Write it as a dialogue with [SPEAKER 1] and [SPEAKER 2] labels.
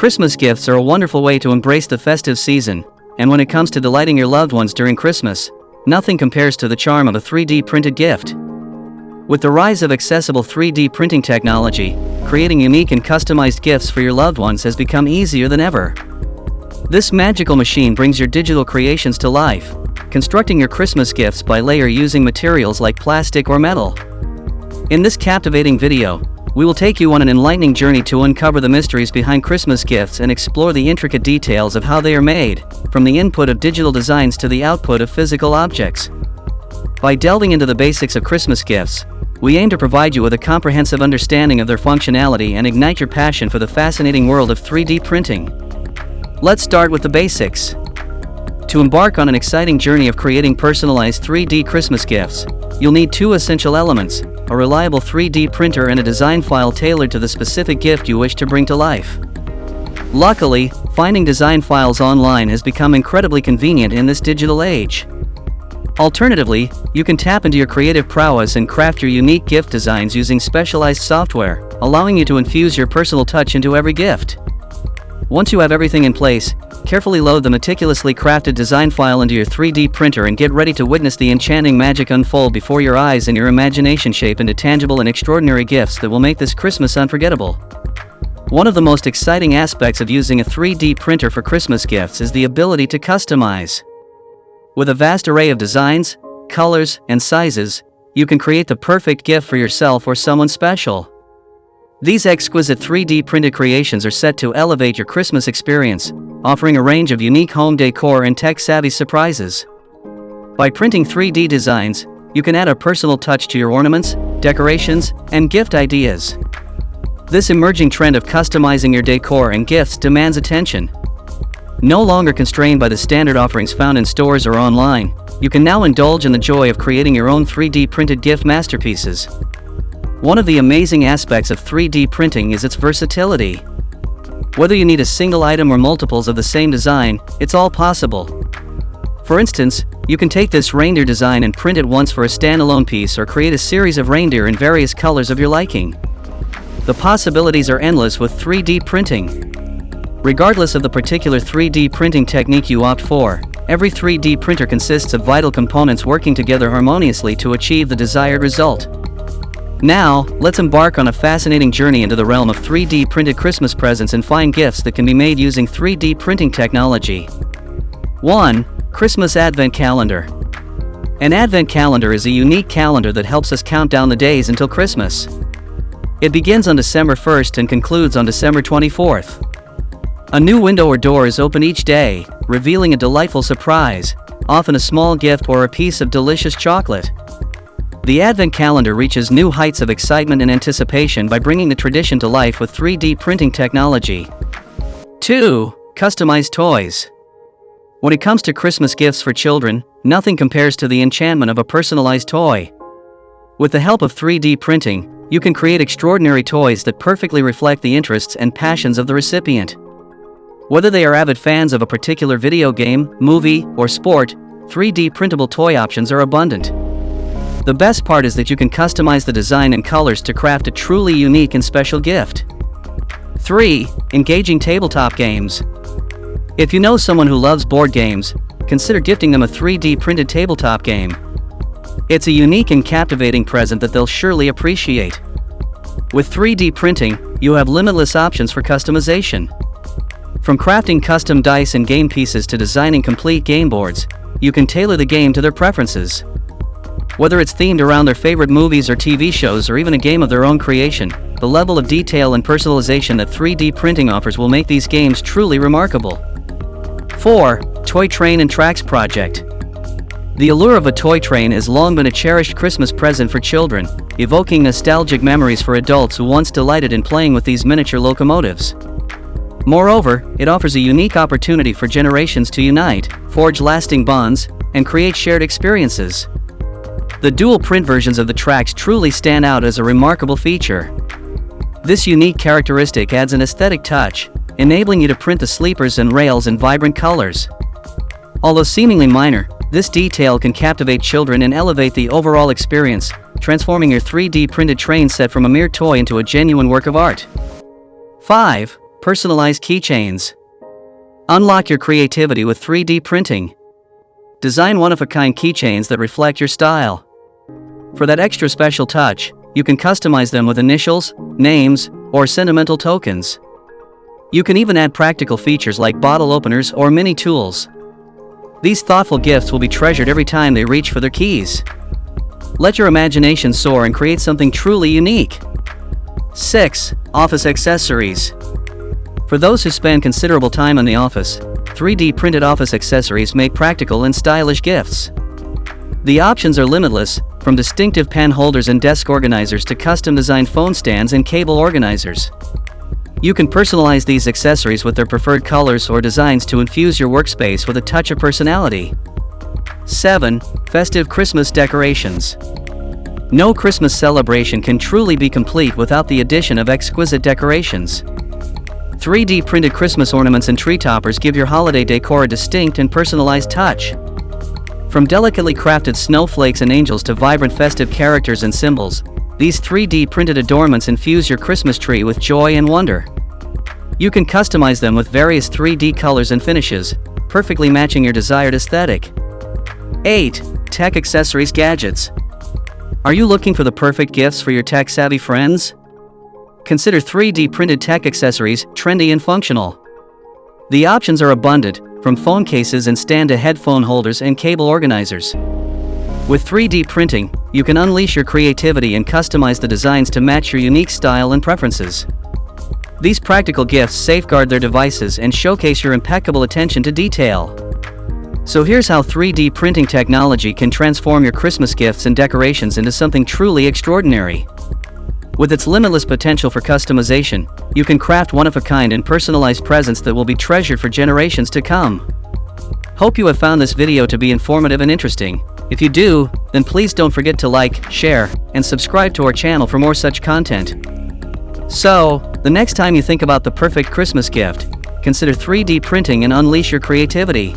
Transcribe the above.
[SPEAKER 1] Christmas gifts are a wonderful way to embrace the festive season, and when it comes to delighting your loved ones during Christmas, nothing compares to the charm of a 3D printed gift. With the rise of accessible 3D printing technology, creating unique and customized gifts for your loved ones has become easier than ever. This magical machine brings your digital creations to life, constructing your Christmas gifts by layer using materials like plastic or metal. In this captivating video, we will take you on an enlightening journey to uncover the mysteries behind Christmas gifts and explore the intricate details of how they are made, from the input of digital designs to the output of physical objects. By delving into the basics of Christmas gifts, we aim to provide you with a comprehensive understanding of their functionality and ignite your passion for the fascinating world of 3D printing. Let's start with the basics. To embark on an exciting journey of creating personalized 3D Christmas gifts, you'll need two essential elements: a reliable 3D printer and a design file tailored to the specific gift you wish to bring to life. Luckily, finding design files online has become incredibly convenient in this digital age. Alternatively, you can tap into your creative prowess and craft your unique gift designs using specialized software, allowing you to infuse your personal touch into every gift. Once you have everything in place, carefully load the meticulously crafted design file into your 3D printer and get ready to witness the enchanting magic unfold before your eyes and your imagination shape into tangible and extraordinary gifts that will make this Christmas unforgettable. One of the most exciting aspects of using a 3D printer for Christmas gifts is the ability to customize. With a vast array of designs, colors, and sizes, you can create the perfect gift for yourself or someone special. These exquisite 3D printed creations are set to elevate your Christmas experience, offering a range of unique home decor and tech-savvy surprises. By printing 3D designs, you can add a personal touch to your ornaments, decorations, and gift ideas. This emerging trend of customizing your decor and gifts demands attention. No longer constrained by the standard offerings found in stores or online, you can now indulge in the joy of creating your own 3D printed gift masterpieces. One of the amazing aspects of 3D printing is its versatility. Whether you need a single item or multiples of the same design, it's all possible. For instance, you can take this reindeer design and print it once for a standalone piece, or create a series of reindeer in various colors of your liking. The possibilities are endless with 3D printing. Regardless of the particular 3D printing technique you opt for, every 3D printer consists of vital components working together harmoniously to achieve the desired result. Now, let's embark on a fascinating journey into the realm of 3D printed Christmas presents and fine gifts that can be made using 3D printing technology. 1. Christmas Advent Calendar. An Advent calendar is a unique calendar that helps us count down the days until Christmas. It begins on December 1st and concludes on December 24th. A new window or door is open each day, revealing a delightful surprise, often a small gift or a piece of delicious chocolate. The Advent calendar reaches new heights of excitement and anticipation by bringing the tradition to life with 3D printing technology. 2. Customized toys. When it comes to Christmas gifts for children, nothing compares to the enchantment of a personalized toy. With the help of 3D printing, you can create extraordinary toys that perfectly reflect the interests and passions of the recipient. Whether they are avid fans of a particular video game, movie, or sport, 3D printable toy options are abundant. The best part is that you can customize the design and colors to craft a truly unique and special gift. 3. Engaging tabletop games. If you know someone who loves board games, consider gifting them a 3D printed tabletop game. It's a unique and captivating present that they'll surely appreciate. With 3D printing, you have limitless options for customization. From crafting custom dice and game pieces to designing complete game boards, you can tailor the game to their preferences. Whether it's themed around their favorite movies or TV shows, or even a game of their own creation, the level of detail and personalization that 3D printing offers will make these games truly remarkable. 4. Toy Train and Tracks Project. The allure of a toy train has long been a cherished Christmas present for children, evoking nostalgic memories for adults who once delighted in playing with these miniature locomotives. Moreover, it offers a unique opportunity for generations to unite, forge lasting bonds, and create shared experiences. The dual print versions of the tracks truly stand out as a remarkable feature. This unique characteristic adds an aesthetic touch, enabling you to print the sleepers and rails in vibrant colors. Although seemingly minor, this detail can captivate children and elevate the overall experience, transforming your 3D printed train set from a mere toy into a genuine work of art. 5. Personalized keychains. Unlock your creativity with 3D printing. Design one-of-a-kind keychains that reflect your style. For that extra special touch, you can customize them with initials, names, or sentimental tokens. You can even add practical features like bottle openers or mini tools. These thoughtful gifts will be treasured every time they reach for their keys. Let your imagination soar and create something truly unique. 6. Office accessories. For those who spend considerable time in the office, 3D printed office accessories make practical and stylish gifts. The options are limitless, from distinctive pen holders and desk organizers to custom-designed phone stands and cable organizers. You can personalize these accessories with their preferred colors or designs to infuse your workspace with a touch of personality. 7. Festive Christmas decorations. No Christmas celebration can truly be complete without the addition of exquisite decorations. 3D printed Christmas ornaments and tree toppers give your holiday decor a distinct and personalized touch. From delicately crafted snowflakes and angels to vibrant festive characters and symbols, these 3D printed adornments infuse your Christmas tree with joy and wonder. You can customize them with various 3D colors and finishes, perfectly matching your desired aesthetic. 8. Tech accessories gadgets. Are you looking for the perfect gifts for your tech-savvy friends? Consider 3D printed tech accessories, trendy and functional. The options are abundant, from phone cases and stand to headphone holders and cable organizers. With 3D printing, you can unleash your creativity and customize the designs to match your unique style and preferences. These practical gifts safeguard their devices and showcase your impeccable attention to detail. So here's how 3D printing technology can transform your Christmas gifts and decorations into something truly extraordinary. With its limitless potential for customization, you can craft one-of-a-kind and personalized presents that will be treasured for generations to come. Hope you have found this video to be informative and interesting. If you do, then please don't forget to like, share, and subscribe to our channel for more such content. So, the next time you think about the perfect Christmas gift, consider 3D printing and unleash your creativity.